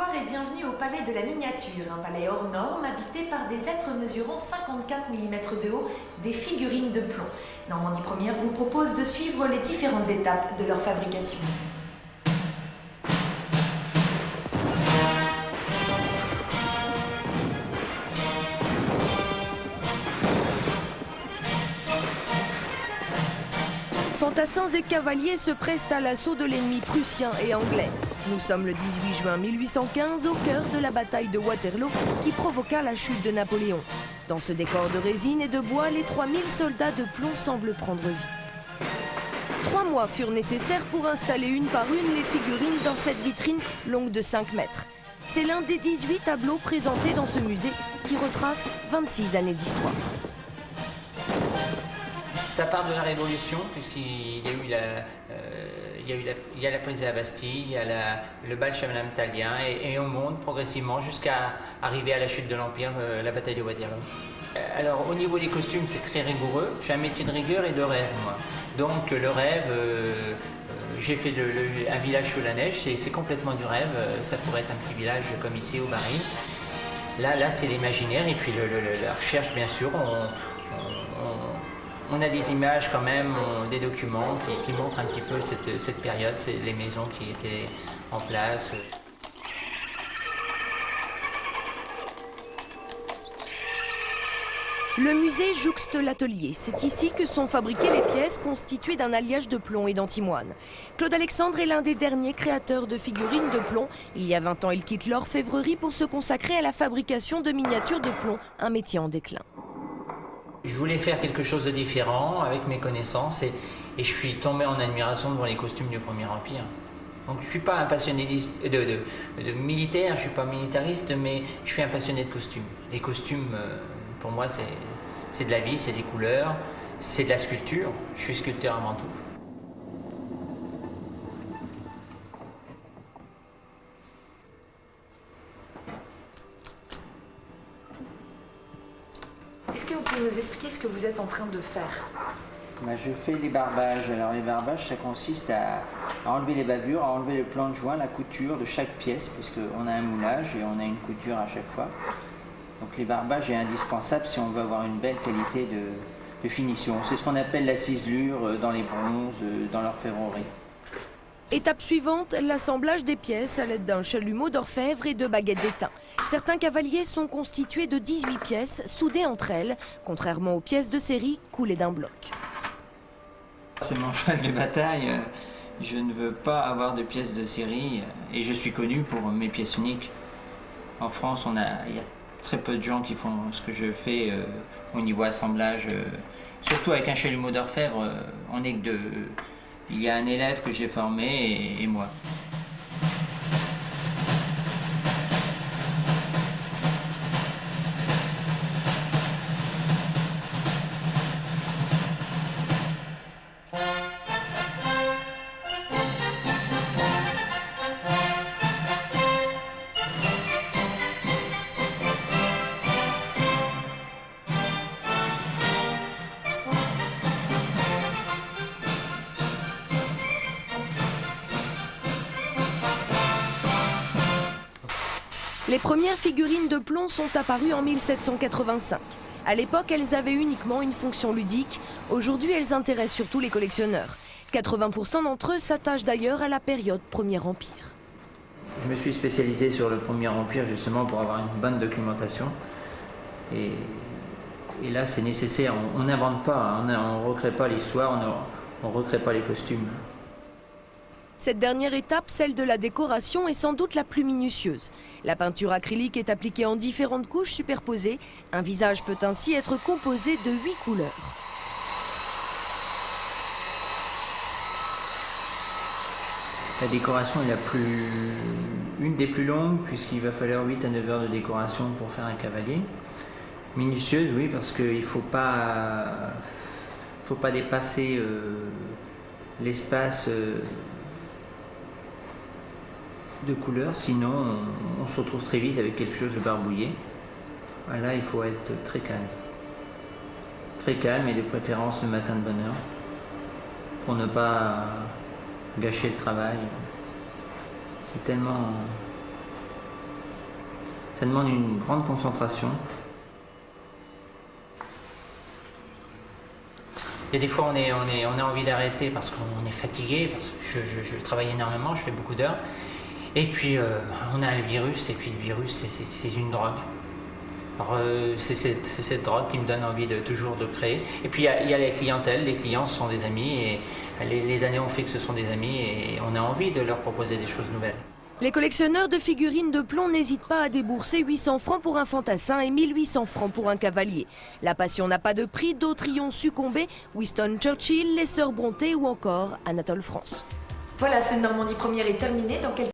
Bonsoir et bienvenue au Palais de la Miniature, un palais hors norme habité par des êtres mesurant 54 mm de haut, des figurines de plomb. Normandie Première vous propose de suivre les différentes étapes de leur fabrication. Fantassins et cavaliers se pressent à l'assaut de l'ennemi prussien et anglais. Nous sommes le 18 juin 1815, au cœur de la bataille de Waterloo qui provoqua la chute de Napoléon. Dans ce décor de résine et de bois, les 3000 soldats de plomb semblent prendre vie. 3 mois furent nécessaires pour installer une par une les figurines dans cette vitrine longue de 5 mètres. C'est l'un des 18 tableaux présentés dans ce musée qui retrace 26 années d'histoire. Ça part de la Révolution, puisqu'il y a eu la prise de la Bastille, il y a le bal chamalain-italien, et on monte progressivement jusqu'à arriver à la chute de l'Empire, la bataille de Waterloo. Alors au niveau des costumes, c'est très rigoureux. J'ai un métier de rigueur et de rêve, moi. Donc le rêve, j'ai fait un village sous la neige, c'est complètement du rêve. Ça pourrait être un petit village comme ici au Baril. Là c'est l'imaginaire, et puis la recherche, bien sûr. On a des images quand même, des documents qui montrent un petit peu cette période, les maisons qui étaient en place. Le musée jouxte l'atelier. C'est ici que sont fabriquées les pièces constituées d'un alliage de plomb et d'antimoine. Claude Alexandre est l'un des derniers créateurs de figurines de plomb. Il y a 20 ans, il quitte l'orfèvrerie pour se consacrer à la fabrication de miniatures de plomb, un métier en déclin. Je voulais faire quelque chose de différent avec mes connaissances et je suis tombé en admiration devant les costumes du Premier Empire. Donc je ne suis pas un passionné de militaire, je ne suis pas militariste, mais je suis un passionné de costumes. Les costumes, pour moi, c'est de la vie, c'est des couleurs, c'est de la sculpture. Je suis sculpteur avant tout. Est-ce que vous pouvez nous expliquer ce que vous êtes en train de faire? Je fais les barbages. Alors les barbages, ça consiste à enlever les bavures, à enlever le plan de joint, la couture de chaque pièce, puisqu'on a un moulage et on a une couture à chaque fois. Donc les barbages est indispensable si on veut avoir une belle qualité de finition. C'est ce qu'on appelle la ciselure dans les bronzes, dans l'orfèvrerie. Étape suivante, l'assemblage des pièces à l'aide d'un chalumeau d'orfèvre et de baguettes d'étain. Certains cavaliers sont constitués de 18 pièces soudées entre elles, contrairement aux pièces de série coulées d'un bloc. C'est mon cheval de bataille. Je ne veux pas avoir de pièces de série et je suis connu pour mes pièces uniques. En France, il y a très peu de gens qui font ce que je fais au niveau assemblage. Surtout avec un chalumeau d'orfèvre, on n'est que deux. Il y a un élève que j'ai formé et moi. Les premières figurines de plomb sont apparues en 1785. À l'époque, elles avaient uniquement une fonction ludique. Aujourd'hui, elles intéressent surtout les collectionneurs. 80% d'entre eux s'attachent d'ailleurs à la période Premier Empire. Je me suis spécialisé sur le Premier Empire justement pour avoir une bonne documentation. Et là, c'est nécessaire. On n'invente pas, on ne recrée pas l'histoire, on ne recrée pas les costumes. Cette dernière étape, celle de la décoration, est sans doute la plus minutieuse. La peinture acrylique est appliquée en différentes couches superposées. Un visage peut ainsi être composé de 8 couleurs. La décoration est une des plus longues, puisqu'il va falloir 8 à 9 heures de décoration pour faire un cavalier. Minutieuse, oui, parce qu'il ne faut pas dépasser l'espace de couleurs, sinon on se retrouve très vite avec quelque chose de barbouillé. Là, il faut être très calme. Très calme et de préférence le matin de bonne heure pour ne pas gâcher le travail. C'est tellement Ça demande une grande concentration. Il y a des fois on a envie d'arrêter parce qu'on est fatigué, parce que je travaille énormément, je fais beaucoup d'heures. Et puis on a le virus, et puis le virus c'est une drogue. Alors c'est cette drogue qui me donne envie toujours de créer. Et puis il y a les clientèles, les clients sont des amis, et les années ont fait que ce sont des amis, et on a envie de leur proposer des choses nouvelles. Les collectionneurs de figurines de plomb n'hésitent pas à débourser 800 francs pour un fantassin et 1800 francs pour un cavalier. La passion n'a pas de prix, d'autres y ont succombé. Winston Churchill, les Sœurs Brontë ou encore Anatole France. Voilà, ce Normandie Première est terminé. Dans quelques